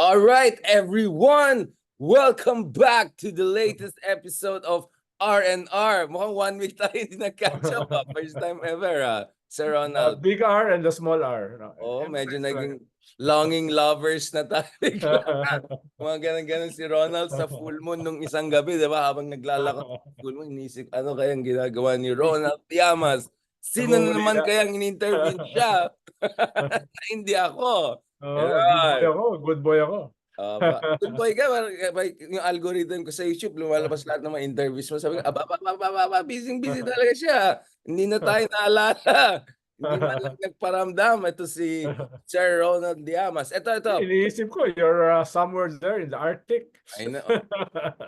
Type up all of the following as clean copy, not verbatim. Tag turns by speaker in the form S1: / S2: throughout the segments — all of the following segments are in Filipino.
S1: All right, everyone, welcome back to the latest episode of R&R. Mukhang 1 week tayo hindi nag-catch up. First time ever, Sir Ronald.
S2: Big R and the small R. No?
S1: Oh, medyo naging longing lovers na tayo. Mga ganun-ganun si Ronald sa full moon nung isang gabi, di ba? Habang naglalakad sa full moon, inisip, ano kayang ginagawa ni Ronald Llamas? Sino na naman kayang in-interview siya? Hindi ako.
S2: Good boy ako.
S1: Good boy ka. Yung algorithm ko sa YouTube, lumalabas lahat ng mga interviews mo. Sabi ko, busy talaga siya. Hindi na tayo naalala. Hindi man lang nagparamdam. Ito si Sir Ronald Llamas. Ito.
S2: Iniisip ko, you're somewhere there in the Arctic.
S1: I know.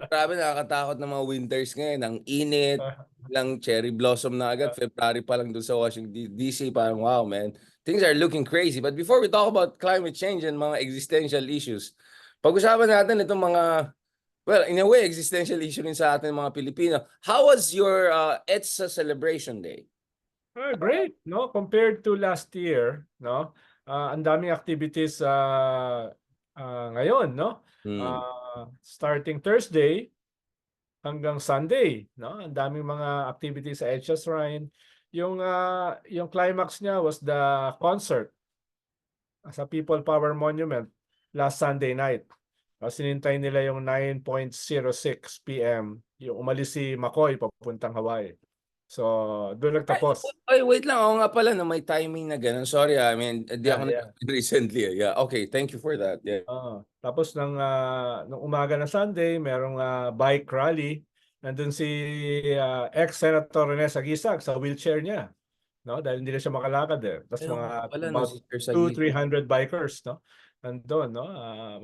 S1: Grabe, nakakatakot ng mga winters ngayon. Ang init, lang cherry blossom na agad. February pa lang doon sa Washington DC. Parang wow, man. Things are looking crazy. But before we talk about climate change and mga existential issues, pag-usapan natin itong mga, well, in a way, existential issue rin sa atin mga Pilipino. How was your Edsa celebration day?
S2: Great, no? Compared to last year, no? Ang daming activities ngayon, no? Starting Thursday hanggang Sunday, no? Ang daming mga activities sa Edsa Shrine. Yung climax niya was the concert sa People Power Monument last Sunday night. Sinintay nila yung 9:06 p.m. yung umalis si McCoy papuntang Hawaii. So, doon nagtapos.
S1: Ay, wait lang. Ako nga pala na may timing na ganun. Sorry, I mean, di ako recently. Yeah, okay. Thank you for that. Yeah.
S2: Tapos nung umaga na Sunday, merong bike rally. Nandun si ex-Senator Rene Sagisag sa wheelchair niya. No? Dahil hindi na siya makalakad eh. Tapos mga about 200-300 bikers, no? Nandun, no?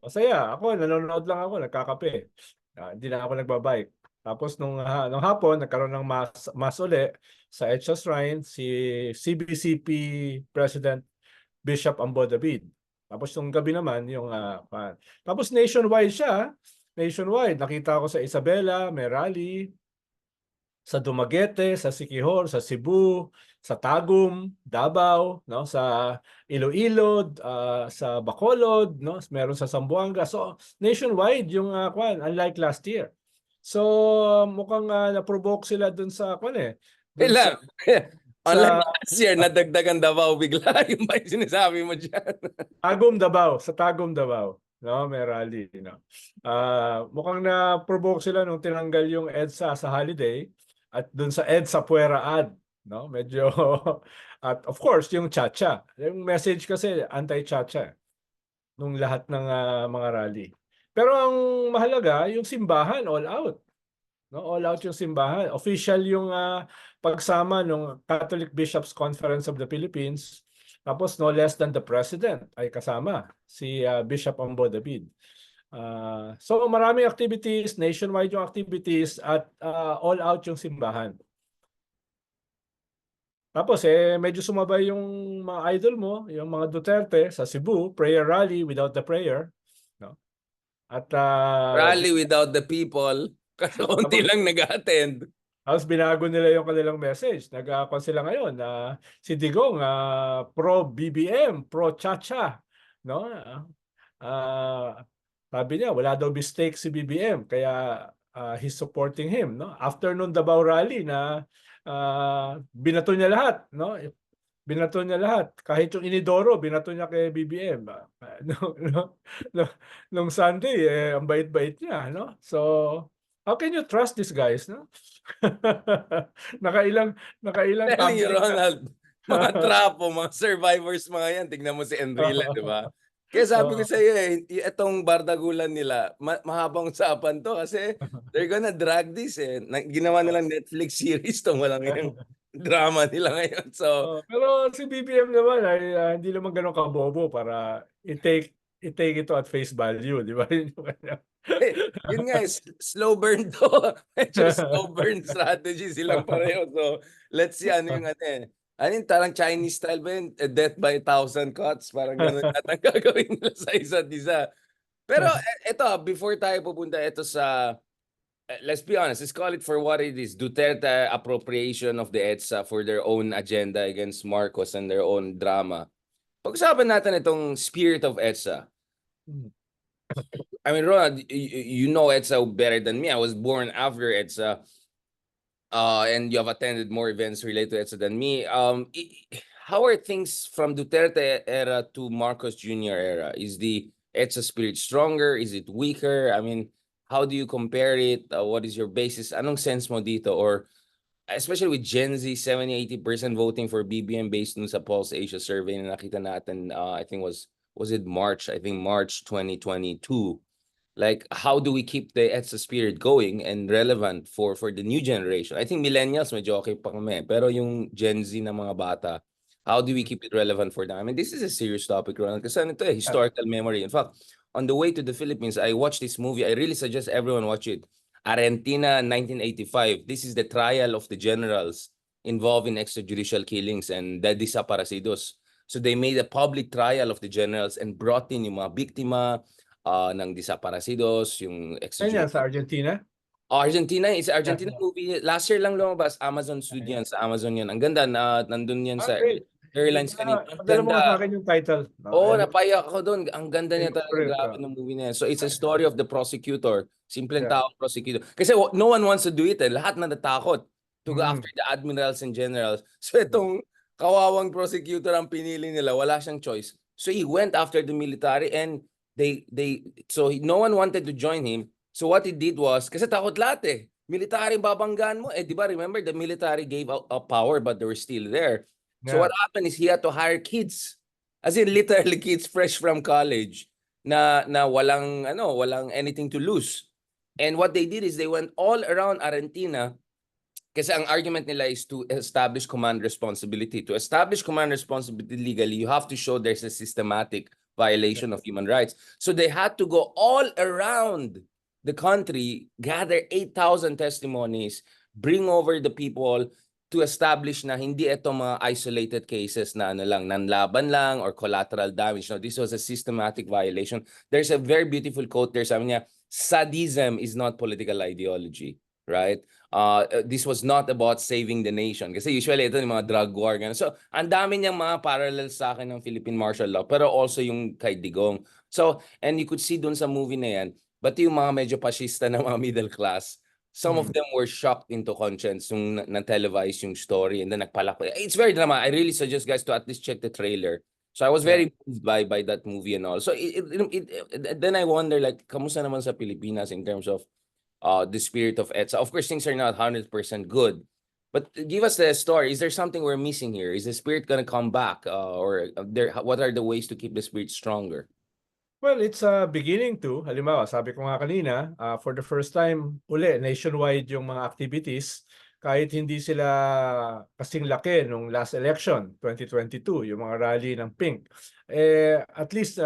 S2: Masaya. Ako, nanonood lang ako, nagkakape. Hindi na ako nagbabike. Tapos nung hapon, nagkaroon ng mass uli sa Edsa Shrine, si CBCP President Bishop Ambo David. Tapos nung gabi naman, yung tapos nationwide siya. Nationwide. Nakita ko sa Isabela, may rally. Sa Dumaguete, sa Siquijor, sa Cebu, sa Tagum, Davao, no, sa Iloilo, sa Bacolod, no, meron sa Zamboanga. So nationwide yung unlike last year. So mukhang na-provoke sila dun sa
S1: Unlike last year, nadagdagan Davao bigla. Yung ba yung sinasabi mo dyan?
S2: Tagum, Davao. Sa Tagum, Davao. No, may rally. No? Mukhang na-provoke sila nung tinanggal yung EDSA sa holiday. At dun sa EDSA Puera ad, no? Medyo at of course yung chacha. Yung message kasi anti-chacha nung lahat ng mga rally. Pero ang mahalaga yung simbahan all out. No, all out yung simbahan. Official yung pagsama ng Catholic Bishops Conference of the Philippines. Tapos no less than the president ay kasama si Bishop Ambo David. So maraming activities, nationwide yung activities at all out yung simbahan. Tapos medyo sumabay yung mga idol mo, yung mga Duterte sa Cebu, prayer rally without the prayer, no? At
S1: rally without the people, kasi konti lang nag-attend.
S2: Tapos binago nila yung kanilang message. Nag-akon sila ngayon na si Digong pro BBM, pro Chacha, no? Sabi niya, wala daw mistake si BBM, kaya he's supporting him, no? After nung Davao rally na binato niya lahat, no? Binato niya lahat. Kahit yung inidoro, binato niya kay BBM. Nung Sunday, ang bait-bait niya, no? So, how can you trust these guys, no? nakailang
S1: Telling you, Ronald, mga trapo, mga survivors mga yan. Tignan mo si Enrile, di ba? Kaya sabi ko sa iyo, itong bardagulan nila, mahabang usapan to kasi they're gonna drag this Ginawa nilang Netflix series tong walang yung drama nila ngayon. So,
S2: pero si BBM naman ay hindi naman ganun kabobo para i-take ito at face value, di ba?
S1: Yun nga, slow burn to. Medyo slow burn strategy silang pareho. So, let's see ano yung ano yung tarang Chinese style ba yun? Death by 1,000 cuts. Parang gano'n natin gagawin nila sa isa't isa. Pero ito, before tayo pupunta ito sa, let's be honest, let's call it for what it is. Duterte appropriation of the EDSA for their own agenda against Marcos and their own drama. Pag-usapan natin itong spirit of EDSA. I mean, Ronald, you know Edsa better than me. I was born after Edsa, and you have attended more events related to Edsa than me. How are things from Duterte era to Marcos Jr. era? Is the Edsa spirit stronger? Is it weaker? I mean, how do you compare it? What is your basis? Anong sense mo dito? Or especially with Gen Z, 70-80% voting for BBM based on sa Pulse Asia survey na nakita natin, I think was it March? I think March 2022. Like, how do we keep the EDSA spirit going and relevant for the new generation? I think millennials medyo okay pa kami, pero yung Gen Z na mga bata, how do we keep it relevant for them? I mean, this is a serious topic, Ronald, kasi ano ito historical memory. In fact, on the way to the Philippines, I watched this movie. I really suggest everyone watch it. Argentina 1985. This is the trial of the generals involved in extrajudicial killings and the desaparecidos. So they made a public trial of the generals and brought in yung mga biktima, ng desaparecidos, yung
S2: Ano yan,
S1: extrajudicial.
S2: sa Argentina?
S1: Argentina, it's Argentina
S2: Yeah.
S1: movie. Last year lang lumabas, Amazon Studio yan, sa Amazon yan. Ang ganda na nandun yan sa
S2: Great.
S1: airlines kanina. Ang
S2: Padala mo nga sa
S1: ganda.
S2: akin yung title. No?
S1: Oo, napayak ako doon. Ang ganda
S2: I
S1: niya
S2: look
S1: talaga.
S2: for it.
S1: Grabe ng movie niya. So it's a story of the prosecutor. Simpleng
S2: Yeah.
S1: tao prosecutor. Kasi no one wants to do it. Lahat na natakot to go after the admirals and generals. So itong kawawang prosecutor ang pinili nila. Wala siyang choice. So he went after the military and no one wanted to join him. So what he did was, kasi takot lahat eh. Military babanggaan mo. Eh, di ba, remember, the military gave up power but they were still there. So
S2: Yeah.
S1: what happened is he had to hire kids. As in literally kids fresh from college na walang anything to lose. And what they did is they went all around Argentina kasi ang argument nila is to establish command responsibility. To establish command responsibility legally, you have to show there's a systematic violation of human rights. So they had to go all around the country, gather 8,000 testimonies, bring over the people to establish na hindi ito mga isolated cases na nanlaban lang or collateral damage. No, this was a systematic violation. There's a very beautiful quote there. Sabi niya, sadism is not political ideology, right? This was not about saving the nation. Kasi usually ito yung mga drug war. Ganun. So, ang dami niyang mga parallels sa akin ng Philippine martial law, pero also yung kay Digong. So, and you could see dun sa movie na yan, but yung mga medyo fascista na mga middle class, some of them were shocked into conscience nung na-televise yung story and then nagpalak. It's very drama. I really suggest guys to at least check the trailer. So I was very moved by that movie and all. So then I wonder, like, kamusta naman sa Pilipinas in terms of the spirit of EDSA? Of course, things are not 100% good. But give us the story. Is there something we're missing here? Is the spirit going to come back? What are the ways to keep the spirit stronger?
S2: Well, it's beginning to. Halimbawa, sabi ko nga kanina, for the first time uli, nationwide yung mga activities, kahit hindi sila kasing laki nung last election, 2022, yung mga rally ng Pink. At least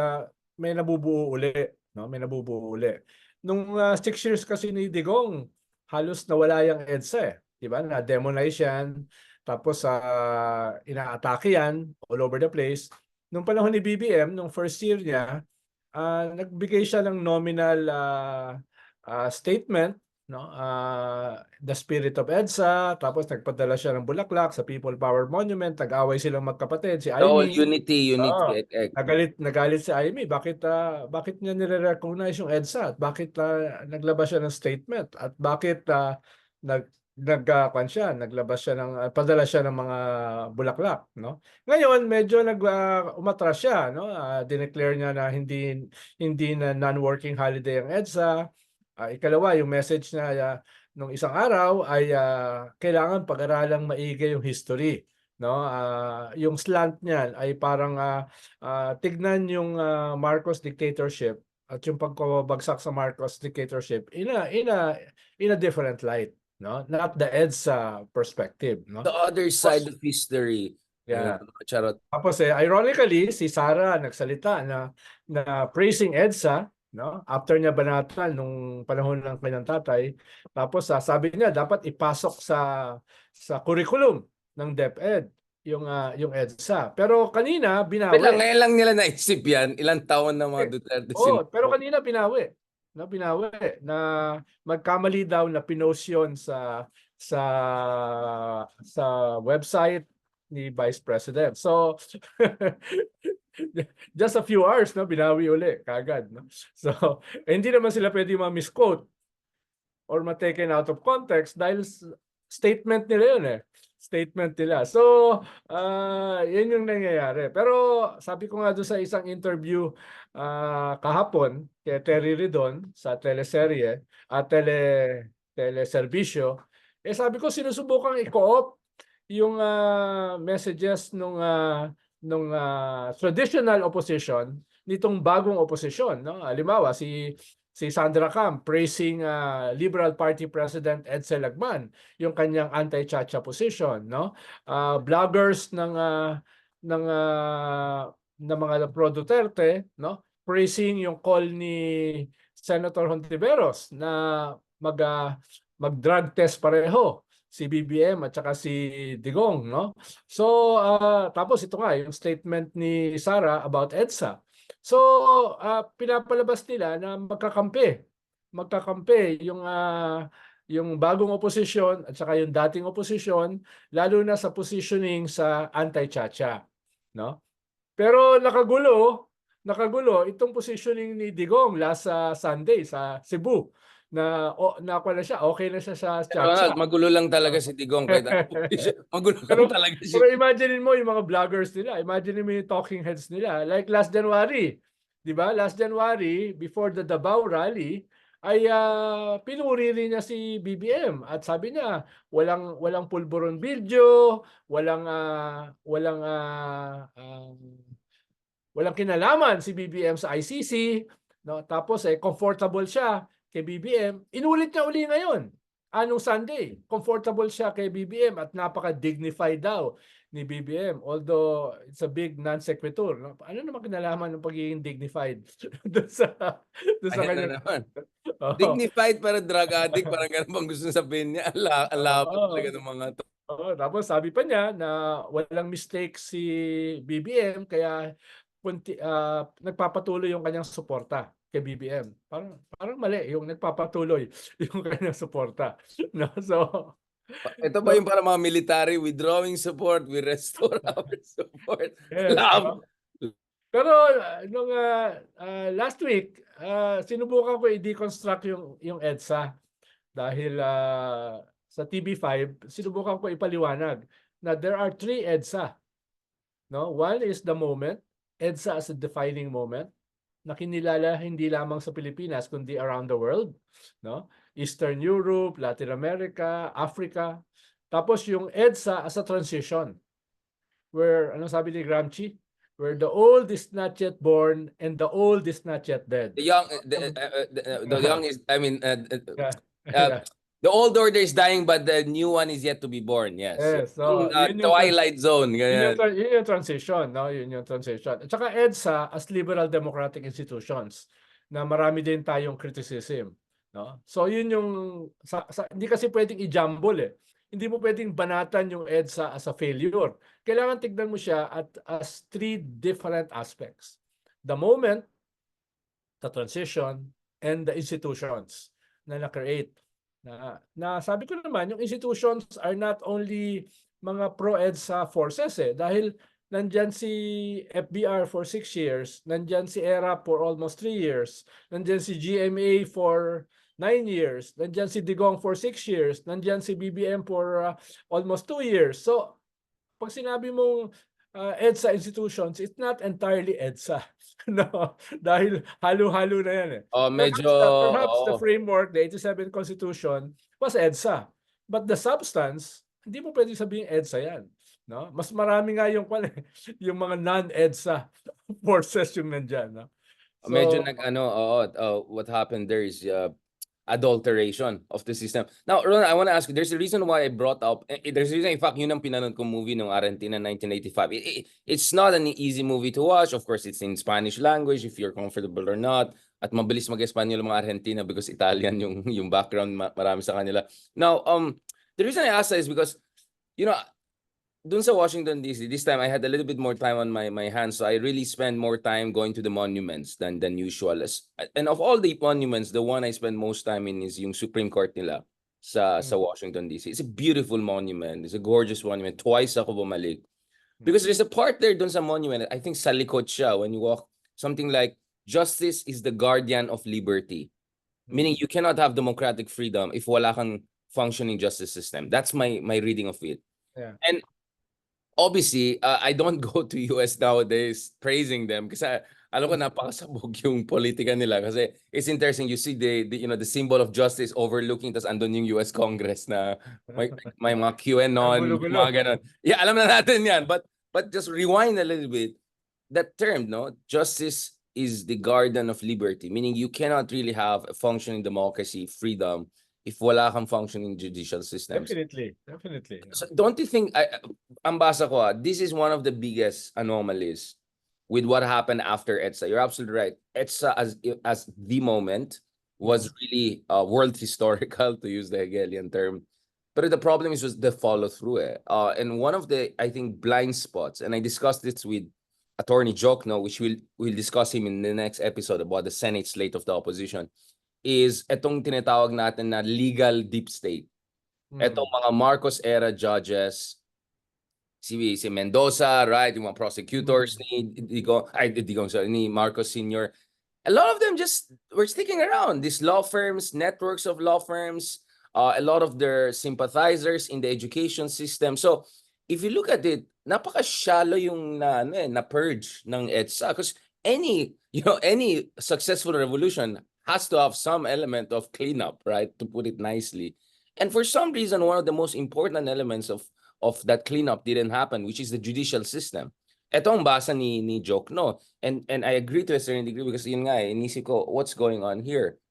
S2: may nabubuo uli. No? May nabubuo uli. Nung 6 years kasi ni Digong, halos nawala yung EDSA eh. Diba? Na-demonize yan. Tapos ina-atake yan all over the place. Nung panahon ni BBM, nung first year niya, nagbigay siya ng nominal statement, no? The spirit of EDSA, tapos nagpadala siya ng bulaklak sa People Power Monument, nag-away silang magkapatid, si
S1: The whole
S2: Amy.
S1: unity.
S2: Nagalit si Amy, bakit niya nire-recognize yung EDSA at bakit naglabas siya ng statement at bakit naglabas siya ng padala siya ng mga bulaklak, no? Ngayon medyo umatras siya, no? Dineclare niya na hindi na non-working holiday ang EDSA. Ikalawa, yung message na nung isang araw ay kailangan pag-aralang maigi yung history, no? Yung slant niyan ay parang tignan yung Marcos dictatorship at yung pagkabagsak sa Marcos dictatorship in a different light. No, not the EDSA perspective, no?
S1: The other side of history.
S2: Yeah.
S1: Charot.
S2: Tapos ironically si Sara nagsalita na praising EDSA, no? After niya banatan nung panahon ng kanyang tatay. Tapos sabi niya dapat ipasok sa curriculum ng DepEd yung EDSA. Pero kanina binawi.
S1: Ngayon lang nila naisip yan. Ilang taon na mga Duterte
S2: Pero kanina binawi. No, binawi na magkamali daw na pinost yun sa website ni Vice President. So just a few hours, no, binawi uli kagad, no. So hindi naman sila pwede ma-misquote or ma-taken out of context dahil statement nila yun eh. Statement nila. So, yun yung nangyayari. Pero sabi ko nga doon sa isang interview kahapon kay Terry Ridon sa teleserye at teleserbisyo, sabi ko sinusubukan i-co-opt yung messages nung traditional opposition nitong bagong opposition, no? Halimbawa si Sandra Cam praising Liberal Party President Edsa, yung kanyang anti-Chacha position, no? Bloggers ng mga pro Duterte, no? Praising yung call ni Senator Hontiveros na mag-drug test pareho si BBM at saka si Digong, no? So tapos ito nga yung statement ni Sara about EDSA. So pinapalabas nila na magkakampi yung bagong oposisyon at saka yung dating oposisyon, lalo na sa positioning sa anti-Chacha, no? Pero nakagulo itong positioning ni Digong last Sunday sa Cebu na siya, okay na siya sa Chacha.
S1: Ronald, magulo lang talaga si Digong kahit ano position. Magulo lang talaga
S2: Pero
S1: siya.
S2: imagine mo yung mga vloggers nila, imagine mo yung talking heads nila. Like last January, di ba? Last January, before the Davao rally, ay pinuri rin niya si BBM at sabi niya walang pulburon video, walang kinalaman si BBM sa ICC, no? Tapos comfortable siya kay BBM. Inulit niya uli ngayon. Anong Sunday? Comfortable siya kay BBM at napaka-dignified daw ni BBM. Although it's a big non sequitur, no? Ano naman kinalaman ng pagiging dignified doon sa
S1: Ayan
S2: kanya?
S1: na naman.
S2: Oo.
S1: Dignified para drug addict, parang ganun bang gusto sabihin niya. Ang laban talaga ng mga to.
S2: Tapos sabi pa niya na walang mistake si BBM kaya nagpapatuloy yung kanyang suporta kay BBM. Parang mali yung nagpapatuloy yung kanyang suporta. No?
S1: Ito ba yung para mga military withdrawing support, we restore our support?
S2: Yes.
S1: Love.
S2: Pero nung last week, sinubukan ko i-deconstruct yung EDSA dahil sa TV5, sinubukan ko ipaliwanag na there are 3 EDSA. No? One is the moment, EDSA as a defining moment, na kinilala hindi lamang sa Pilipinas kundi around the world, no? Eastern Europe, Latin America, Africa. Tapos yung EDSA as a transition, where ano sabi ni Gramsci, where the old is not yet born and the old is not yet dead.
S1: The young is, I mean,
S2: Yeah.
S1: the old order is dying, but the new one is yet to be born. Yes.
S2: So,
S1: Yung twilight zone.
S2: Yun
S1: Ganyan.
S2: yung transition, no? Yun yung transition. At saka EDSA as liberal democratic institutions na marami din tayong criticism, no? So yun yung hindi kasi pwedeng i-jumble eh. Hindi mo pwedeng banatan yung EDSA as a failure. Kailangan tignan mo siya as 3 different aspects. The moment, the transition, and the institutions na na-create. Na sabi ko naman, yung institutions are not only mga pro-EDSA forces dahil nandyan si FBR for 6 years, nandyan si Erap for almost 3 years, nandyan si GMA for 9 years, nandyan si Digong for 6 years, nandyan si BBM for almost 2 years. So, pag sinabi mong EDSA institutions, it's not entirely EDSA. No, dahil halo-halo na yan eh.
S1: Medyo,
S2: Perhaps the framework, the 87 Constitution, was EDSA. But the substance, hindi mo pwede sabihin EDSA yan. No? Mas marami nga yung mga non-EDSA forces yung nandyan. No? So,
S1: medyo what happened there is adulteration of the system. Now, Ron, I want to ask you, there's a reason why I brought up, there's a reason, in fact, yun ang pinanood kong movie ng Argentina 1985. It's not an easy movie to watch. Of course, it's in Spanish language, if you're comfortable or not. At mabilis mag-Espanyol mga Argentina because Italian yung background, marami sa kanila. Now, the reason I ask that is because, you know, dun sa Washington, D.C., this time I had a little bit more time on my hands, so I really spent more time going to the monuments than usual. And of all the monuments, the one I spend most time in is yung Supreme Court nila sa Washington, D.C. It's a beautiful monument. It's a gorgeous monument. Twice ako bumalik. Because there's a part there dun sa monument, I think sa likod siya, when you walk, something like, justice is the guardian of liberty. Meaning you cannot have democratic freedom if wala kang functioning justice system. That's my reading of it.
S2: Yeah.
S1: And obviously, I don't go to US nowadays praising them kasi alam ko napakasabog yung politika nila kasi it's interesting, you see the symbol of justice overlooking, tas andun yung US Congress na may mga QAnon,
S2: Gulo-gulo.
S1: mga ganun. Yeah, alam na natin yan, but just rewind a little bit. That term, no, justice is the guardian of liberty, meaning you cannot really have a functioning democracy, freedom, if wala kang functioning judicial systems.
S2: Definitely.
S1: So don't you think, ang basa ko, this is one of the biggest anomalies with what happened after Edsa. You're absolutely right. Edsa as the moment was really world historical, to use the Hegelian term. But the problem is was the follow through. And one of the, I think, blind spots, and I discussed this with Attorney Jokno, which we'll discuss him in the next episode about the Senate slate of the opposition, is etong tinatawag natin na legal deep state. Etong mga Marcos era judges, si Mendoza, right, yung mga prosecutors ni Marcos Sr., a lot of them just were sticking around. These law firms, networks of law firms, a lot of their sympathizers in the education system. So if you look at it, napaka-shallow yung na purge ng EDSA, because any successful revolution has to have some element of cleanup, right, to put it nicely. And for some reason, one of the most important elements of that cleanup didn't happen, which is the judicial system. Ito ang basa ni Jokno. And I agree to a certain degree because yun nga, inisip ko, what's going on here?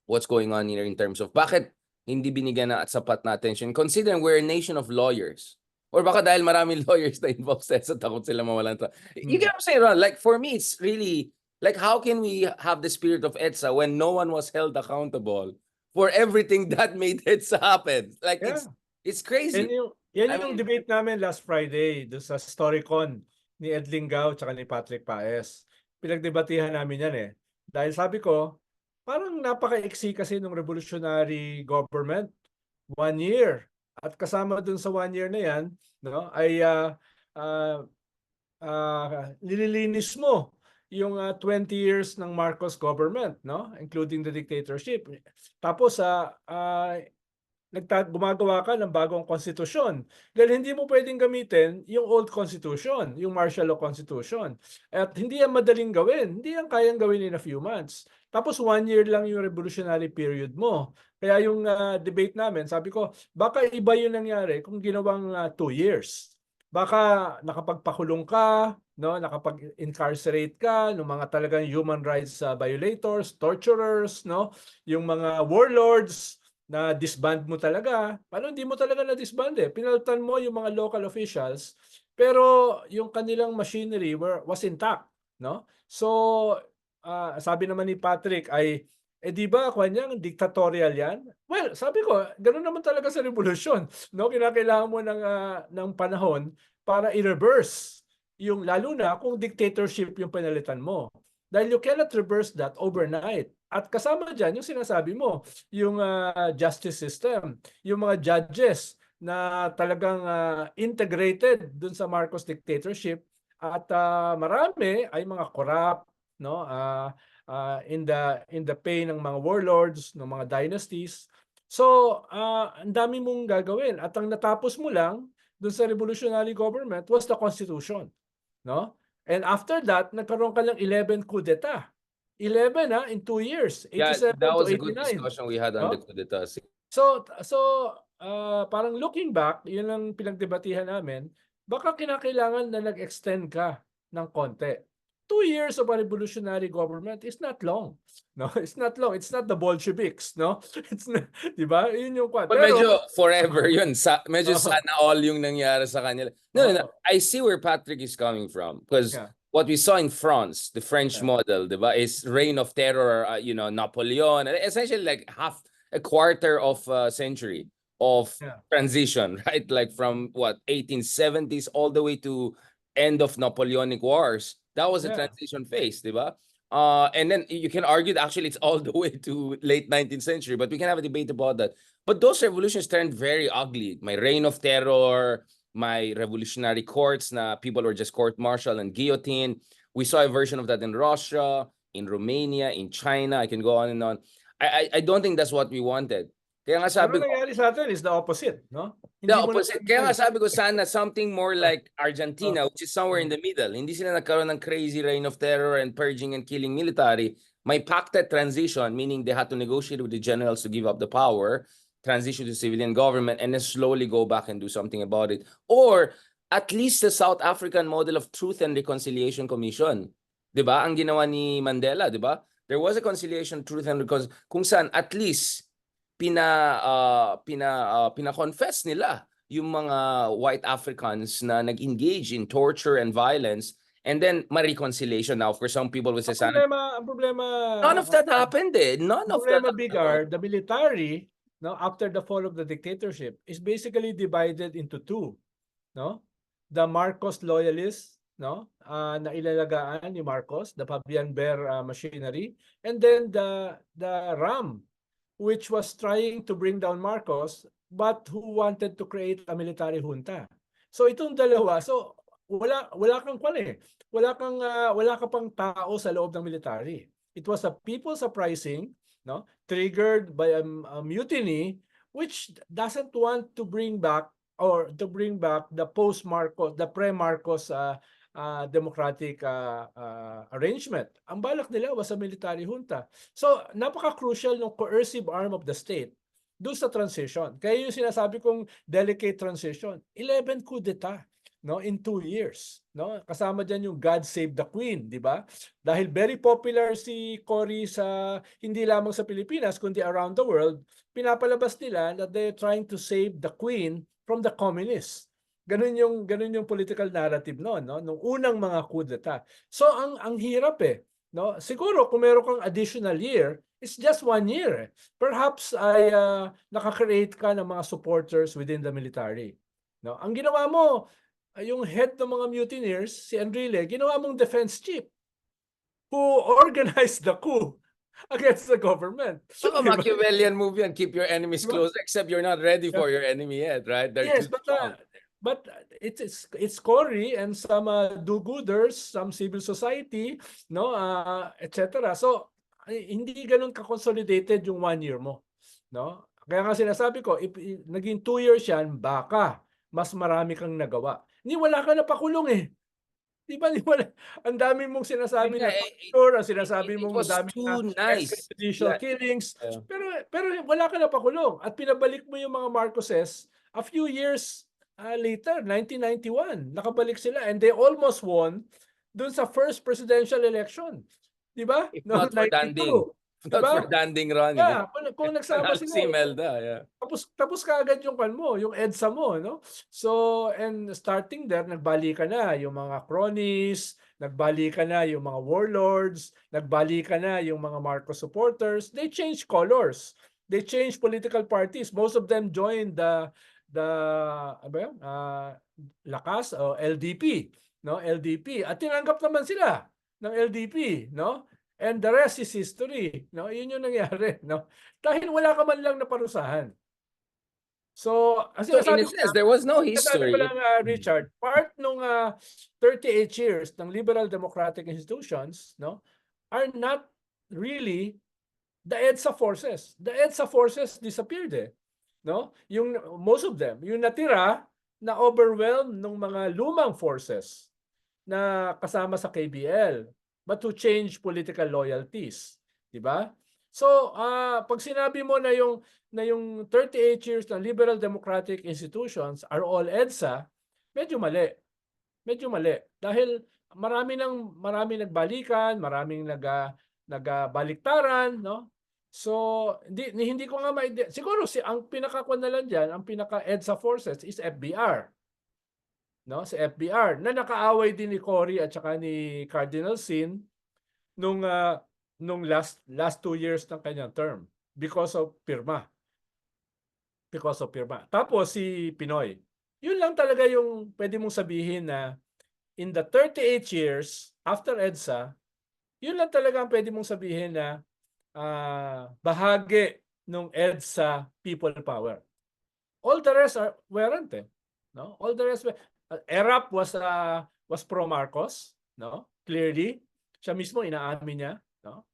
S1: What's going on here in terms of bakit hindi binigyan na at sapat na attention, considering we're a nation of lawyers? Or baka dahil maraming lawyers na involved sa takot sila mawalan. You get what I'm saying, Ron? Like, for me, it's really, like, how can we have the spirit of EDSA when no one was held accountable for everything that made EDSA happen? Like, it's crazy.
S2: Yan yung debate namin last Friday doon sa Storycon ni Ed Lingao at ni Patrick Paes. Pinagdebatihan namin yan Dahil sabi ko, parang napaka-iksi kasi ng revolutionary government. 1 year. At kasama dun sa 1 year na yan, no, ay nililinis mo yung 20 years ng Marcos government, no, including the dictatorship. Tapos gumagawa ka ng bagong konstitusyon. Dahil hindi mo pwedeng gamitin yung old constitution, yung martial law constitution. At hindi yan madaling gawin. Hindi yan kayang gawin in a few months. Tapos 1 year lang yung revolutionary period mo. Kaya yung debate namin, sabi ko, baka iba yung nangyari kung ginawang 2 years. Baka nakapagpakulong ka, no, nakapag-incarcerate ka ng mga talagang human rights violators, torturers, no, yung mga warlords, na disband mo talaga. Paano hindi mo talaga na-disband Pinalitan mo yung mga local officials, pero yung kanilang machinery was intact, no? So, sabi naman ni Patrick ay, di ba, kanyang dictatorial yan? Well, sabi ko, ganoon naman talaga sa revolusyon, no? Kinakailangan mo ng panahon para i-reverse yung, lalo na kung dictatorship yung pinalitan mo. Dahil you cannot reverse that overnight. At kasama dyan, yung sinasabi mo, yung justice system, yung mga judges na talagang integrated dun sa Marcos dictatorship, at marami ay mga corrupt, no, in the pay ng mga warlords, ng mga dynasties. So, ang dami mong gagawin. At ang natapos mo lang dun sa revolutionary government was the Constitution, no? And after that, nagkaroon ka ng 11 coup d'etat. 11 in 2 years, 87
S1: that was
S2: to 89.
S1: A good discussion we had on the coup d'etat.
S2: So parang looking back, yun ang pinagdebatihan namin, baka kinakailangan na nag-extend ka ng konti. 2 years of a revolutionary government is not long. No, it's not long. It's not the Bolsheviks, no? It's not, di ba? Yun yung
S1: But medyo forever yun. Medyo sana all yung nangyari sa kanila. No, I see where Patrick is coming from, because what we saw in France, the French model, diba, is reign of terror, Napoleon, essentially like a quarter of a century of transition, right? Like from 1870s all the way to end of Napoleonic Wars. That was a transition phase, diba? And then you can argue that actually it's all the way to late 19th century, but we can have a debate about that. But those revolutions turned very ugly. My reign of terror, my revolutionary courts na people were just court-martial and guillotine. We saw a version of that in Russia, in Romania, in China. I can go on and on. I don't think that's what we wanted. Kaya nga
S2: Pero
S1: sabi ko,
S2: nangyari sa atin is the opposite, no?
S1: the
S2: Hindi mo na
S1: opposite. Kaya nga sabi ko sana something more like Argentina,
S2: Oh,
S1: which is somewhere in the middle. Hindi sila nagkaroon ng crazy reign of terror and purging and killing military. May pacted transition, meaning they had to negotiate with the generals to give up the power, transition to civilian government, and then slowly go back and do something about it. Or at least the South African model of Truth and Reconciliation Commission. 'Di ba? Ang ginawa ni Mandela, 'di ba? There was a conciliation, truth and reconciliation kung saan at least pina-confess nila yung mga white Africans na nag-engage in torture and violence, and then ma-reconciliation. Now, for some people would say,
S2: ang problema,
S1: none of that happened eh. None of that happened.
S2: Bigard, the military, no, after the fall of the dictatorship, is basically divided into two, no? The Marcos loyalists, no, na ilalagaan ni Marcos, the Fabian Bear machinery, and then the RAM, which was trying to bring down Marcos, but who wanted to create a military junta. So itong dalawa, so wala kang wala ka pang tao sa loob ng military. It was a people's uprising, no, triggered by a mutiny which doesn't want to bring back the post-Marcos, the pre-Marcos democratic arrangement. Ang balak nila was a military junta. So, napaka-crucial ng coercive arm of the state doon sa transition. Kaya yung sinasabi kong delicate transition, 11 coup d'etat, no, in 2 years, no? Kasama diyan yung God Save the Queen, di ba? Dahil very popular si Cory sa hindi lamang sa Pilipinas kundi around the world, pinapalabas nila that they're trying to save the Queen from the communists. Ganun yung political narrative noon, no, nung unang mga coup d'etat. So ang hirap eh, no? Siguro kung meron kang additional year, it's just 1 year. Perhaps ay nakakreate ka ng mga supporters within the military, no? Ang ginawa mo, yung head ng mga mutineers, si Enrile, ginawa mong defense chief who organized the coup against the government.
S1: So,
S2: Diba?
S1: Machiavellian move yan, keep your enemies
S2: Diba?
S1: close, except you're not ready for your enemy yet, right? They're
S2: Yes,
S1: too strong.
S2: but it's Cory and some do-gooders, some civil society, no, etc. So hindi ganun ka-consolidated yung 1 year mo, no? Kaya nga sinasabi ko, if naging 2 years yan, baka mas marami kang nagawa. Ni wala ka na pakulong eh. Di ba? Ang dami mong sinasabi na torture, ang sinasabi
S1: It
S2: mong
S1: was
S2: madami na
S1: too nice.
S2: extrajudicial killings.
S1: Yeah.
S2: Pero wala ka na pakulong. At pinabalik mo yung mga Marcoses a few years later, 1991. Nakabalik sila and they almost won dun sa first presidential election. Di ba?
S1: If
S2: Noong
S1: not for
S2: 92.
S1: Danding. Not
S2: Diba?
S1: for Danding Ronnie.
S2: Yeah, kung nagsama
S1: Si
S2: sila,
S1: Imelda, yeah.
S2: tapos kaagad yung yung Edsa mo, no? So, and starting there, nagbalikan na yung mga cronies, nagbalikan na yung mga warlords, nagbalikan na yung mga Marcos supporters. They changed colors. They changed political parties. Most of them joined the ano yun? Lakas o LDP, no? LDP. At tinanggap naman sila ng LDP, no? And the rest is history, no? Yun yung nangyari, no? Dahil wala ka man lang naparusahan. So,
S1: So in a sense, there was no history.
S2: Sabi ko lang, Richard, part nung 38 years ng liberal democratic institutions, no, are not really the EDSA forces. The EDSA forces disappeared eh. No? Yung most of them, yung natira na overwhelmed ng mga lumang forces na kasama sa KBL, but to change political loyalties, di ba? So, pag sinabi mo na yung 38 years ng liberal democratic institutions are all EDSA, medyo mali. Medyo mali. Dahil marami nagbalikan, maraming nagbaliktaran, no? So, hindi ko nga siguro ang pinakakuan na lang diyan, ang pinaka EDSA forces is FBR. No, si FBR na nakaaway din ni Cory at saka ni Cardinal Sin nung last 2 years ng kanyang term because of pirma. Tapos si Pinoy. Yun lang talaga yung pwede mong sabihin na in the 38 years after EDSA, yun lang talaga ang pwede mong sabihin na bahagi ng EDSA people power. All the rest weren't eh. no? All the rest, Erap was pro Marcos, no? Clearly, siya mismo inaamin niya, no?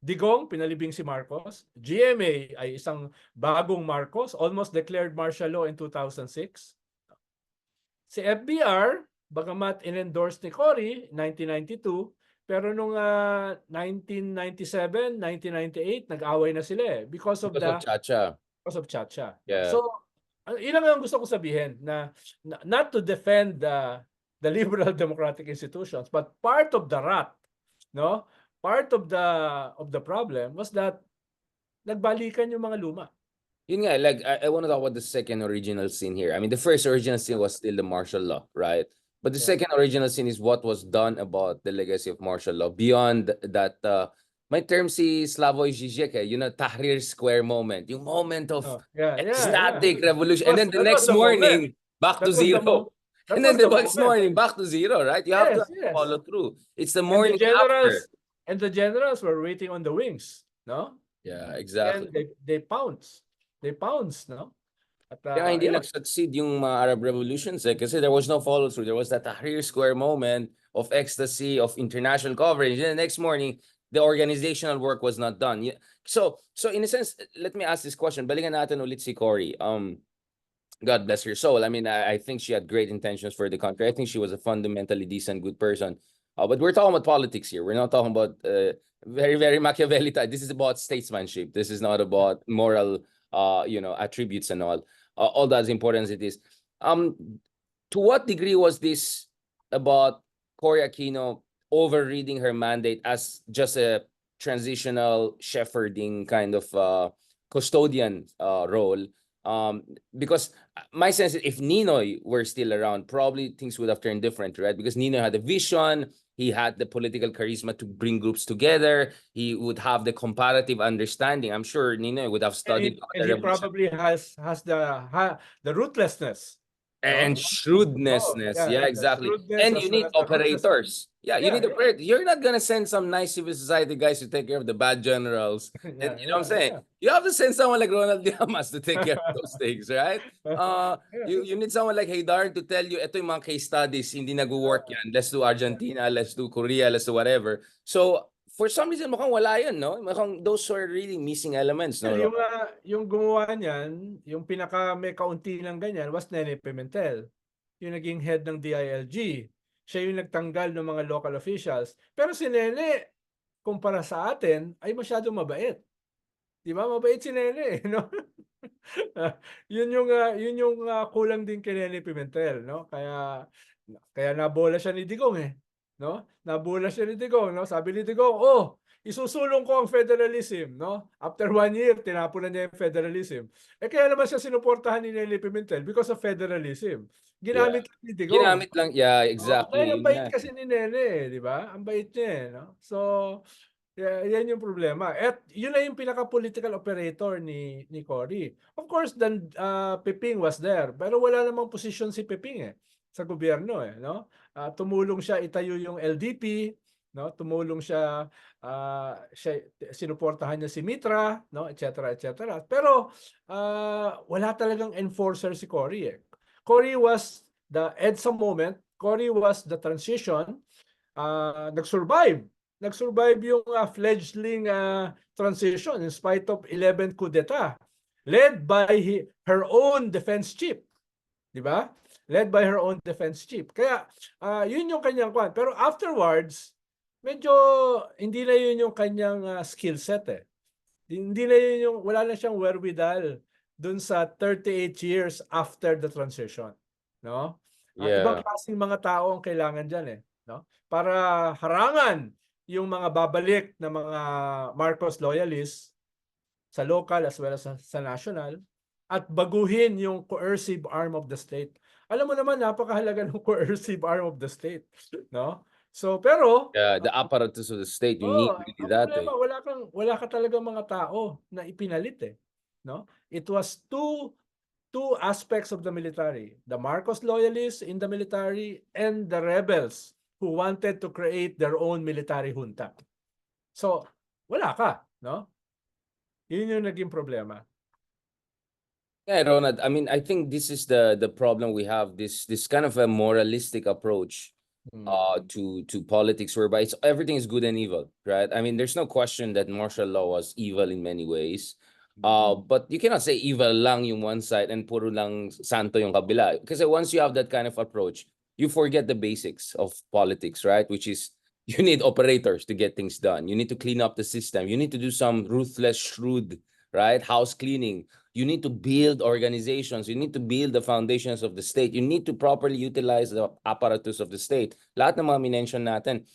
S2: Digong pinalibing si Marcos. GMA ay isang bagong Marcos, almost declared martial law in 2006. Si FBR, bagamat in-endorse ni Cory 1992, pero nung 1997, 1998 nag-away na sila because of
S1: Because of Chacha.
S2: Chacha. No?
S1: Yeah.
S2: So, ilan ang gusto ko sabihin na not to defend the liberal democratic institutions, but part of the rot, no? Part of the problem was that nagbalikan yung mga luma.
S1: Yun nga, like, I want to talk about the second original sin here. I mean, the first original sin was still the martial law, right? But the second original sin is what was done about the legacy of martial law. Beyond that, my term si Slavoj Žižek, Tahrir Square moment. Yung moment of ecstatic revolution. And then the next morning, back to zero. And then the next morning, back to zero, right? You have to follow through. It's the morning after.
S2: And the generals were waiting on the wings, no?
S1: Yeah, exactly.
S2: And they pounced. They pounced, no? At,
S1: Kaya hindi nag-succeed yung mga Arab revolutions kasi there was no follow-through. There was that Tahrir Square moment of ecstasy, of international coverage. And the next morning, the organizational work was not done. So in a sense, let me ask this question. Balikan natin ulit si Cory. God bless her soul. I mean, I think she had great intentions for the country. I think she was a fundamentally decent, good person. But we're talking about politics here. We're not talking about very, very Machiavelli type. This is about statesmanship. This is not about moral attributes and all that as important as it is. To what degree was this about Cory Aquino overreading her mandate as just a transitional shepherding kind of custodian role? Because my sense is if Ninoy were still around, probably things would have turned different, right? Because Ninoy had a vision, he had the political charisma to bring groups together, he would have the comparative understanding. I'm sure Ninoy would have studied.
S2: And he probably has the ruthlessness.
S1: And shrewdness. Yeah, exactly. And you need operators. Yeah, you need operators. You're not going to send some nice civil society guys to take care of the bad generals. And you know what I'm saying? You have to send someone like Ronald Llamas to take care of those things, right? You need someone like Haydar to tell you, ito yung mga case studies, hindi nag-work yan. Let's do Argentina, let's do Korea, let's do whatever. So, for some reason, mukhang wala yun, no? Mukhang those are really missing elements, no?
S2: Yung gumawa niyan, yung pinaka may kaunti lang ganyan was Nene Pimentel. Yung naging head ng DILG. Siya yung nagtanggal ng mga local officials. Pero si Nene, kumpara sa atin, ay masyadong mabait. Di ba? Mabait si Nene, no? Yun yung kulang din kay Nene Pimentel, no? Kaya nabola siya ni Digong no? Nabola siya ni Digong, no? Sabi ni Digong, isusulong ko ang federalism, no? After 1 year, tinapunan niya yung federalism. Kaya naman siya sinuportahan ni Nelly Pimentel because of federalism. Ginamit lang ni Digong.
S1: Ginamit lang, yeah, exactly.
S2: Kaya ang bait kasi ni Nene, di ba? Ang bait niya, no? So, yan yung problema. At yun na yung pinaka-political operator ni Cory. Of course, then Piping was there. Pero wala namang posisyon si Piping sa gobyerno no? Tumulong siya itayo yung LDP, no? Tumulong siya sinuportahan niya si Mitra, no? etc. Pero wala talagang enforcer si Cory Cory was the Edsa moment. Cory was the transition. Nag-survive yung fledgling transition in spite of 11 coup d'etat led by her own defense chief. Di ba? Led by her own defense chief. Kaya yun yung kanyang kwan. Pero afterwards, medyo hindi na yun yung kanyang skill set Hindi na yun yung, wala na siyang wherewithal dun sa 38 years after the transition. No? Ibang klaseng mga tao ang kailangan dyan no? Para harangan yung mga babalik na mga Marcos loyalists sa local as well as sa national at baguhin yung coercive arm of the state. Alam mo naman, napakahalaga ng coercive arm of the state, no? So, pero
S1: the apparatus of the state, you need really that.
S2: Wala ka talaga mga tao na ipinalit no? It was two aspects of the military. The Marcos loyalists in the military and the rebels who wanted to create their own military junta. So, wala ka, no? Yun yung naging problema.
S1: Yeah, Ronald. I mean, I think this is the problem we have. This kind of a moralistic approach to politics, whereby everything is good and evil, right? I mean, there's no question that martial law was evil in many ways. But you cannot say evil lang yung one side and puro lang santo yung kabila. Because once you have that kind of approach, you forget the basics of politics, right? Which is you need operators to get things done. You need to clean up the system. You need to do some ruthless, shrewd, right? House cleaning. You need to build organizations. You need to build the foundations of the state. You need to properly utilize the apparatus of the state. Lahat ng mga minention natin.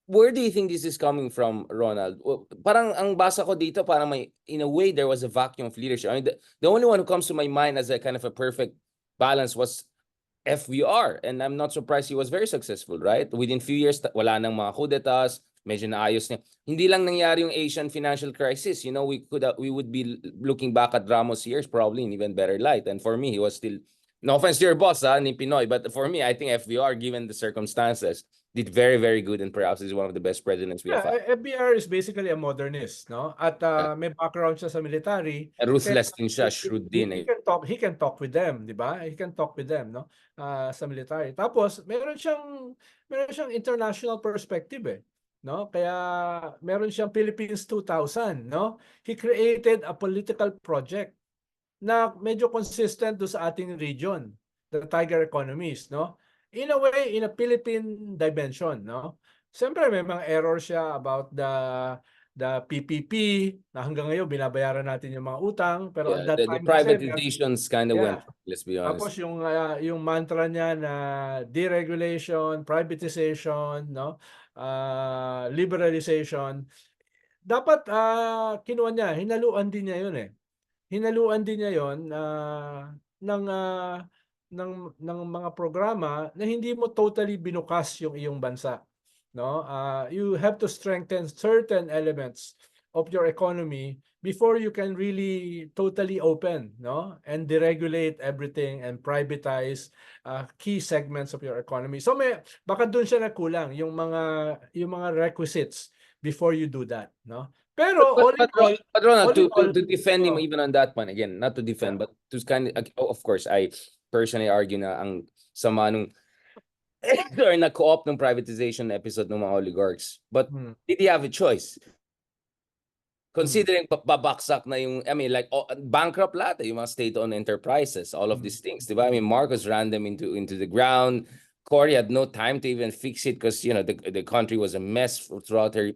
S1: Where do you think this is coming from, Ronald? Parang ang basa ko dito, parang may, in a way, there was a vacuum of leadership. I mean, the only one who comes to my mind as a kind of a perfect balance was FVR. And I'm not surprised he was very successful, right? Within few years, wala nang mga coup d'etats, medyo naayos niya. Hindi lang nangyari yung Asian financial crisis. You know, we would be looking back at Ramos' years probably in even better light. And for me, he was still, no offense to your boss, ni Pinoy, but for me, I think FVR, given the circumstances, did very, very good, and perhaps is one of the best presidents we have had.
S2: FBR is basically a modernist, no? At may background siya sa military.
S1: Ruthless din siya,
S2: He,
S1: shrewd
S2: he,
S1: din
S2: he
S1: eh.
S2: he can talk with them, di ba? He can talk with them, no? Sa military. Tapos meron siyang international perspective eh, no? Kaya meron siyang Philippines 2000, no? He created a political project na medyo consistent do sa ating region, the tiger economies, no? In a way, in a Philippine dimension, no? Siyempre may mga errors siya about the PPP na hanggang ngayon binabayaran natin yung mga utang, pero at
S1: Yeah,
S2: that
S1: the
S2: time kasi
S1: privatizations kind of went
S2: yeah.
S1: wrong, let's be
S2: Tapos
S1: honest.
S2: yung mantra niya na deregulation, privatization, no? Liberalization, dapat kinuha niya, hinaluan din niya yun eh. Hinaluan din niya 'yon ng ng mga programa na hindi mo totally binukas yung iyong bansa, no? You have to strengthen certain elements of your economy before you can really totally open, no? And deregulate everything and privatize key segments of your economy. So baka doon siya nagkulang yung mga requisites before you do that, no? Pero
S1: But Ronald,
S2: all in all,
S1: to defend him
S2: oh,
S1: even on that one, again, not to
S2: yeah.
S1: defend, but to kind of course, I personally argue na ang sama nung or na-co-op ng privatization episode ng mga oligarchs. But did he have a choice? Considering babaksak na yung, I mean, like bankrupt lahat, yung mga state-owned enterprises, all of these things, diba? I mean, Marcos ran them into the ground. Cory had no time to even fix it because, you know, the country was a mess throughout her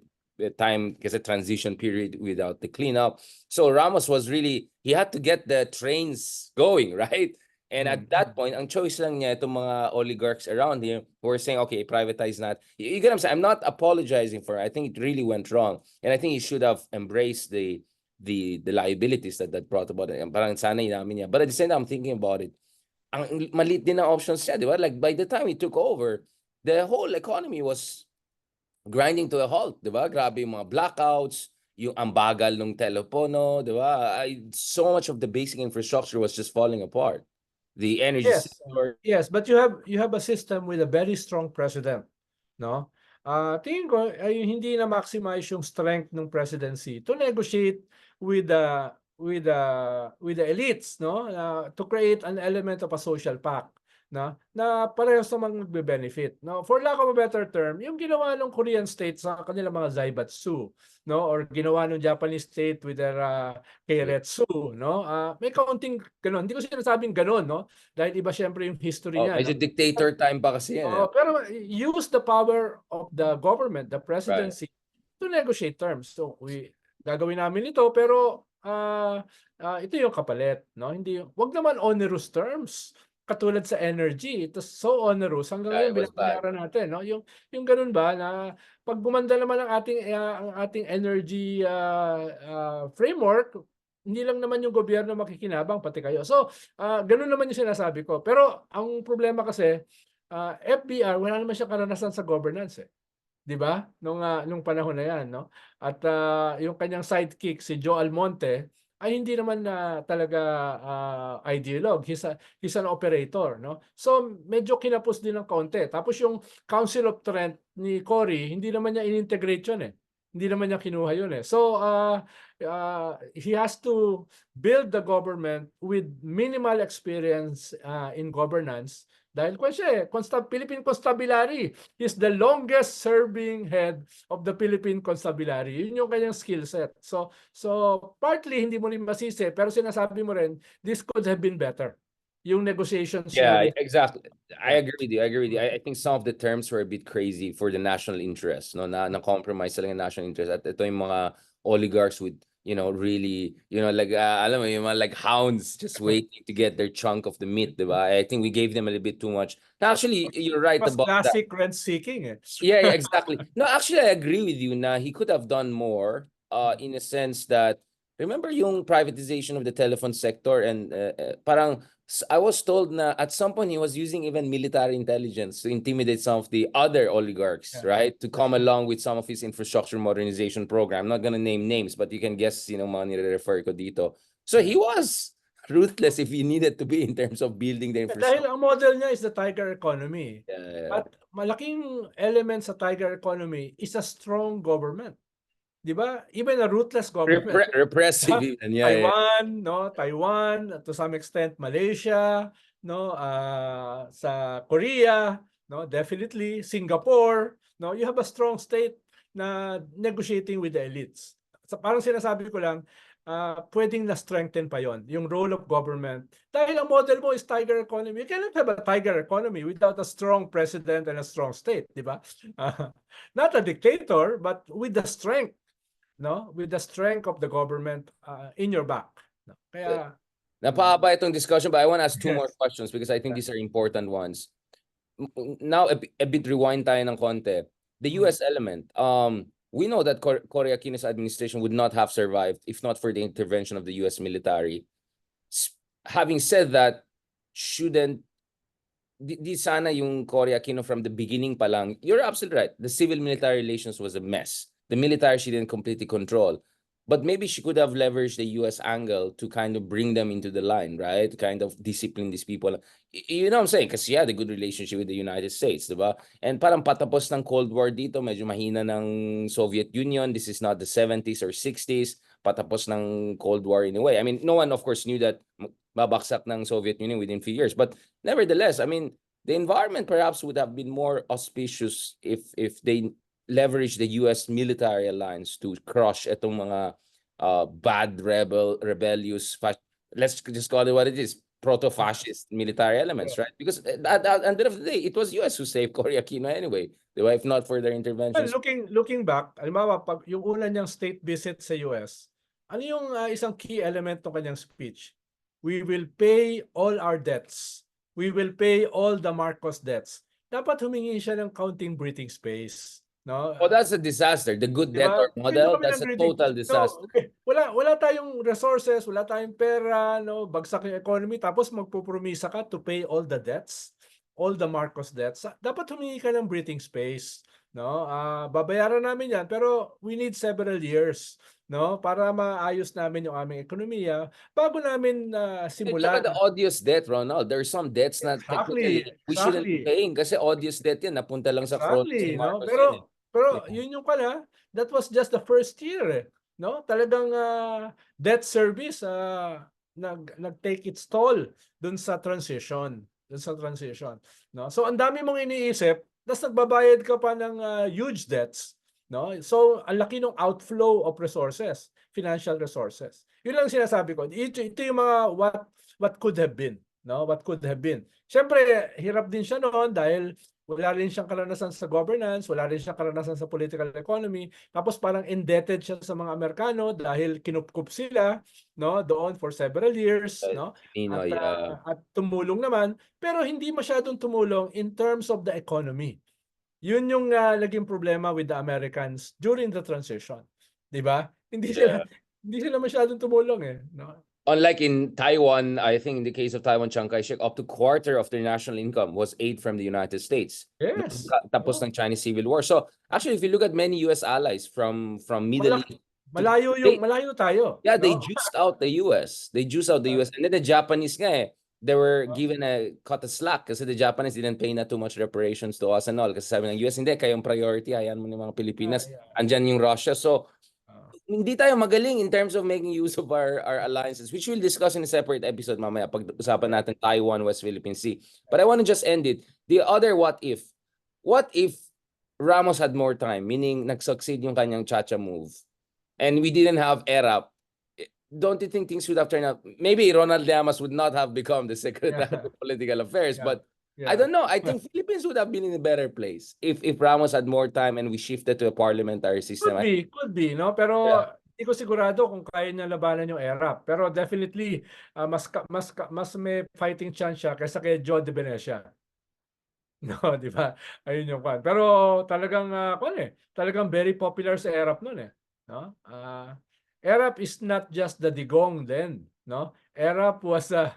S1: time, because a transition period without the cleanup. So Ramos was really, he had to get the trains going, right? And at that point, ang choice lang niya itong mga oligarchs around him who were saying, okay, privatize not. You get what I'm saying? I'm not apologizing for it. I think it really went wrong. And I think he should have embraced the liabilities that brought about it. Parang sana inamin niya. But at the same time, I'm thinking about it. Ang maliit din ang options siya, di ba? Like by the time he took over, the whole economy was grinding to a halt, di ba? Grabe yung mga blackouts, yung ambagal ng telepono, di ba? So much of the basic infrastructure was just falling apart. The energy sector.
S2: Yes, but you have a system with a very strong president, no? Tingin ko ay hindi na maximize yung strength ng presidency to negotiate with the elites, no? To create an element of a social pact, no? Na parehas namang magbe-benefit, no? For lack of a better term, yung ginawa ng Korean state sa kanilang mga zaibatsu, no? Or ginawa ng Japanese state with their keiretsu, no? May kaunting ganun. Hindi ko sinasabing ganun, no? Dahil iba syempre yung history niya,
S1: Medyo
S2: no?
S1: dictator time pa kasi yan.
S2: Pero use the power of the government, the presidency, to negotiate terms. So, gagawin namin ito, pero ito yung kapalit, no? Wag naman onerous terms. Katulad sa energy, ito so onerous hanggang ngayon binabayaran natin, no? Yung ganun ba na pag gumanda naman ang ating energy framework, hindi lang naman yung gobyerno makikinabang, pati kayo. So, ganun naman yung sinasabi ko. Pero ang problema kasi, FBR, wala naman siya karanasan sa governance eh. 'Di ba? Nung panahon na 'yan, no? At yung kanyang sidekick si Joe Almonte ay hindi naman talaga ideologue. He's an operator, no? So medyo kinapos din ng kaunti. Tapos yung Council of Trent ni Cory, hindi naman niya in-integrate 'yun eh. Hindi naman niya kinuha yun eh. So, he has to build the government with minimal experience in governance. Dahil kung siya Philippine Constabulary. He's the longest serving head of the Philippine Constabulary. Yun yung kanyang skill set. So partly hindi mo rin masisi, pero sinasabi mo rin, this could have been better. Yung negotiations niya
S1: Yeah,
S2: with...
S1: exactly. I
S2: Yeah.
S1: agree with you. I agree with you. I think some of the terms were a bit crazy for the national interest, no, na compromise lang yung national interest. At ito yung mga oligarchs with, really, like alam mo, yung mga like hounds just waiting to get their chunk of the meat, diba? I think we gave them a little bit too much. Actually, you're right
S2: Mas
S1: about that.
S2: classic rent seeking eh.
S1: Yeah, exactly. No, actually, I agree with you na he could have done more in a sense that, remember yung privatization of the telephone sector and parang I was told na at some point he was using even military intelligence to intimidate some of the other oligarchs,
S2: Yeah.
S1: right? To come along with some of his infrastructure modernization program. I'm not gonna name names, but you can guess, mga nire-refer ko dito. So he was ruthless if he needed to be in terms of building the
S2: Dahil
S1: infrastructure.
S2: ang model niya is the tiger economy.
S1: Yeah.
S2: At malaking element sa tiger economy is a strong government. Di ba? Even a ruthless government.
S1: Repressive even. Yeah.
S2: Taiwan, no? Taiwan, to some extent Malaysia, no? Sa Korea, no? Definitely Singapore, no? You have a strong state na negotiating with the elites. So parang sinasabi ko lang, pwedeng na-strengthen pa yon yung role of government. Dahil ang model mo is tiger economy. You cannot have a tiger economy without a strong president and a strong state, di ba? Not a dictator, but with the strength, no, with the strength of the government in your back. No? Kaya
S1: napahaba itong discussion, but I want to ask two
S2: Yes.
S1: more questions because I think these are important ones. Now, a bit rewind tayo ng konti. The US element. We know that Cory Aquino's administration would not have survived if not for the intervention of the US military. Having said that, shouldn't di sana yung Cory Aquino from the beginning pa lang, you're absolutely right. The civil-military relations was a mess. The military she didn't completely control. But maybe she could have leveraged the US angle to kind of bring them into the line, right? To kind of discipline these people. You know what I'm saying? Because she had a good relationship with the United States, diba? And parang patapos ng Cold War dito, medyo mahina ng Soviet Union. This is not the 70s or 60s. Patapos ng Cold War in a way. I mean, no one, of course, knew that babaksak ng Soviet Union within a few years. But nevertheless, I mean, the environment perhaps would have been more auspicious if they leverage the US military alliance to crush itong mga bad rebellious, let's just call it what it is, proto-fascist military elements, right? Because at the end of the day, it was US who saved Cory Aquino anyway, diba? If not for their interventions.
S2: Looking back, halimbawa, pag yung una niyang state visit sa US, ano yung isang key element ng kanyang speech? We will pay all our debts. We will pay all the Marcos debts. Dapat humingi siya ng counting breathing space. No?
S1: Oh, that's a disaster. The good
S2: Diba?
S1: debtor model,
S2: Kami
S1: that's
S2: ng
S1: a
S2: greeting.
S1: total disaster.
S2: So, okay. Wala tayong resources, wala tayong pera, no? Bagsak yung economy, tapos magpupromisa ka to pay all the debts, all the Marcos debts. Dapat humingi ka ng breathing space, no? Babayaran namin yan, pero we need several years, no? Para maayos namin yung aming ekonomiya bago namin simulan.
S1: Look at the odious debt, Ronald. There are some debts na technically we shouldn't be paying kasi odious debt yan. Napunta lang sa front ni
S2: No?
S1: Marcos yan.
S2: Pero yun yung pala, that was just the first year, eh. No? Talagang debt service nag-take its toll dun sa transition. No? So ang dami mong iniisip, tapos nagbabayad ka pa ng huge debts. No? So ang laki ng outflow of resources, financial resources. Yun lang sinasabi ko. Ito yung mga what could have been. No? What could have been. Siyempre, hirap din siya noon dahil wala rin siyang karanasan sa governance, wala rin siyang karanasan sa political economy. Tapos parang indebted siya sa mga Amerikano dahil kinupkup sila, no, doon for several years, no? At tumulong naman, pero hindi masyadong tumulong in terms of the economy. Yun yung naging problema with the Americans during the transition, 'di ba? Hindi sila masyadong tumulong eh, no?
S1: Unlike in Taiwan, I think in the case of Taiwan, Chiang Kai-shek, up to quarter of their national income was aid from the United States.
S2: Yes.
S1: Tapos ng Chinese Civil War. So actually, if you look at many US allies from Middle East,
S2: malayo tayo.
S1: Yeah, they juiced out the US. They juiced out the US. And then the Japanese nga they were given a cut of slack kasi the Japanese didn't pay na too much reparations to us and all. Kasi sabi ng US, hindi, kayong priority, hayaan mo ng mga Pilipinas. Andyan yung Russia. So, hindi tayo magaling in terms of making use of our alliances, which we'll discuss in a separate episode mamaya pag-usapan natin Taiwan, West Philippine Sea. But I want to just end it. The other what if Ramos had more time, meaning nag-succeed yung kanyang cha-cha move, and we didn't have Erap, don't you think things would have turned out? Maybe Ronald Llamas would not have become the Secretary of Political Affairs, but I don't know. I think Philippines would have been in a better place if Ramos had more time and we shifted to a parliamentary system.
S2: Could be, no? Pero hindi ko sigurado kung kaya niya labanan yung Erap. Pero definitely, mas may fighting chance siya kaysa kay Joe de Venecia. No, di ba? Ayun yung kwan. Pero talagang talagang very popular sa Erap noon no? Erap is not just the digong then, no? Erap was a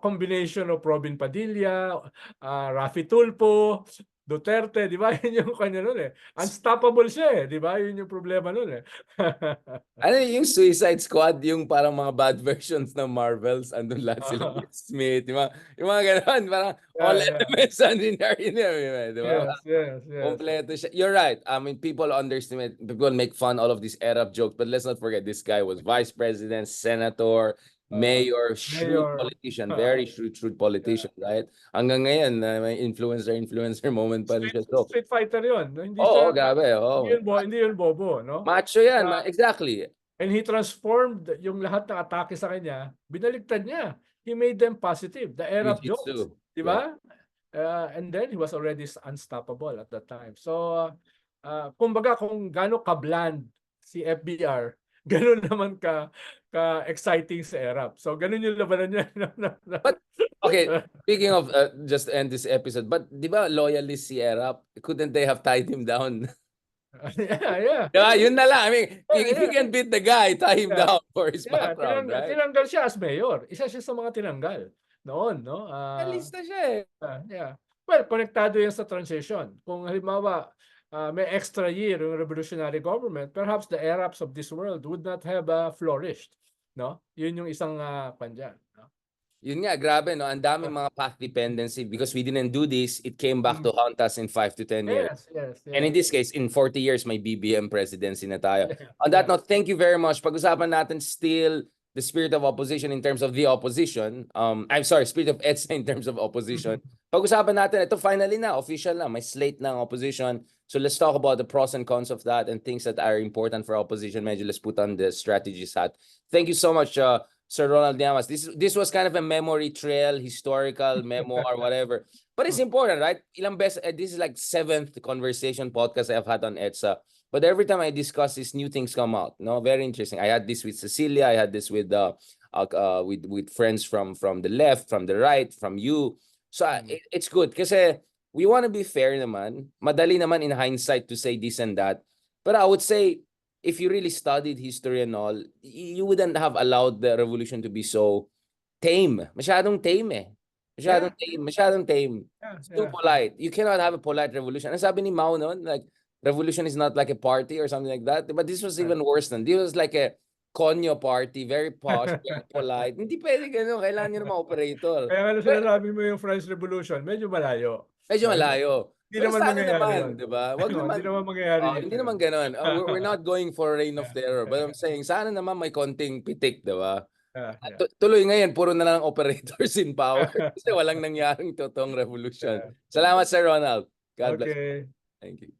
S2: combination of Robin Padilla, Rafi Tulfo, Duterte, di ba? Yun yung kanya noon Unstoppable siya di ba? Yun yung problema noon
S1: Ano yung Suicide Squad, yung parang mga bad versions ng Marvels, andun lahat sila Will Smith, yung mga gano'n, parang all elements andun di ba?
S2: Yes.
S1: Kompleto siya. You're right. I mean, people underestimate, people make fun all of these Arab jokes, but let's not forget this guy was vice president, senator, mayor, shrewd politician, very shrewd politician, right? Hanggang ngayon, may influencer moment pa rin siya. So,
S2: Street fighter yun. Hindi
S1: grabe.
S2: Hindi yun bobo, no?
S1: Macho yan, exactly.
S2: And he transformed yung lahat ng atake sa kanya, binaligtad niya. He made them positive. The Arab jokes, di ba? And then he was already unstoppable at that time. So, kumbaga kung gaano ka-bland si FBR, ganun naman ka-exciting sa Erap. So, ganun yung labanan niya.
S1: But, okay, speaking of, just end this episode, but di ba loyalist si Erap? Couldn't they have tied him down?
S2: Yeah.
S1: Yun na lang. I mean, if you can beat the guy, tie him down for his background, right?
S2: Tinanggal siya as mayor. Isa siya sa mga tinanggal noon, no?
S1: Alista siya
S2: Well, konektado yan sa transition. Kung halimbawa, may extra year yung revolutionary government, perhaps the Arabs of this world would not have flourished, no? Yun yung isang pandyan, no?
S1: Yun nga, grabe, no? Ang daming mga path dependency because we didn't do this, it came back to haunt us in 5 to 10 years.
S2: Yes.
S1: And in this case, in 40 years, may BBM presidency na tayo. On that note, thank you very much. Pag-usapan natin still the spirit of opposition in terms of the opposition. I'm sorry, spirit of Edsa in terms of opposition. Pag-usapan natin, ito finally na, official na, may slate ng opposition. So let's talk about the pros and cons of that and things that are important for opposition. Medyo let's put on the strategist hat. Thank you so much, Sir Ronald Llamas. This was kind of a memory trail, historical memoir, whatever. But it's important, right? Ilang beses, this is like 7th conversation podcast I've had on Edsa. But every time I discuss this, new things come out. No, very interesting. I had this with Cecilia. I had this with friends from the left, from the right, from you. So it's good kasi we want to be fair naman. Madali naman in hindsight to say this and that. But I would say, if you really studied history and all, you wouldn't have allowed the revolution to be so tame. Masyadong tame Masyadong tame. It's too polite. You cannot have a polite revolution. Ang sabi ni Mao noon, like, revolution is not like a party or something like that. But this was even worse than. This was like a konyo party, very posh, very polite. Hindi pwede ganun. Kailangan nyo naman operator.
S2: Kaya nga sinasabi mo yung French Revolution, medyo malayo. Hindi naman mangyayari yun.
S1: Diba? Hindi naman mangyayari yun. Hindi naman ganun. We're not going for reign of terror. But I'm saying, sana naman may konting pitik, diba? Tuloy ngayon, puro na lang operators in power. Kasi walang nangyaring totoong revolution. Salamat, Sir Ronald. God bless.
S2: Okay.
S1: Thank you.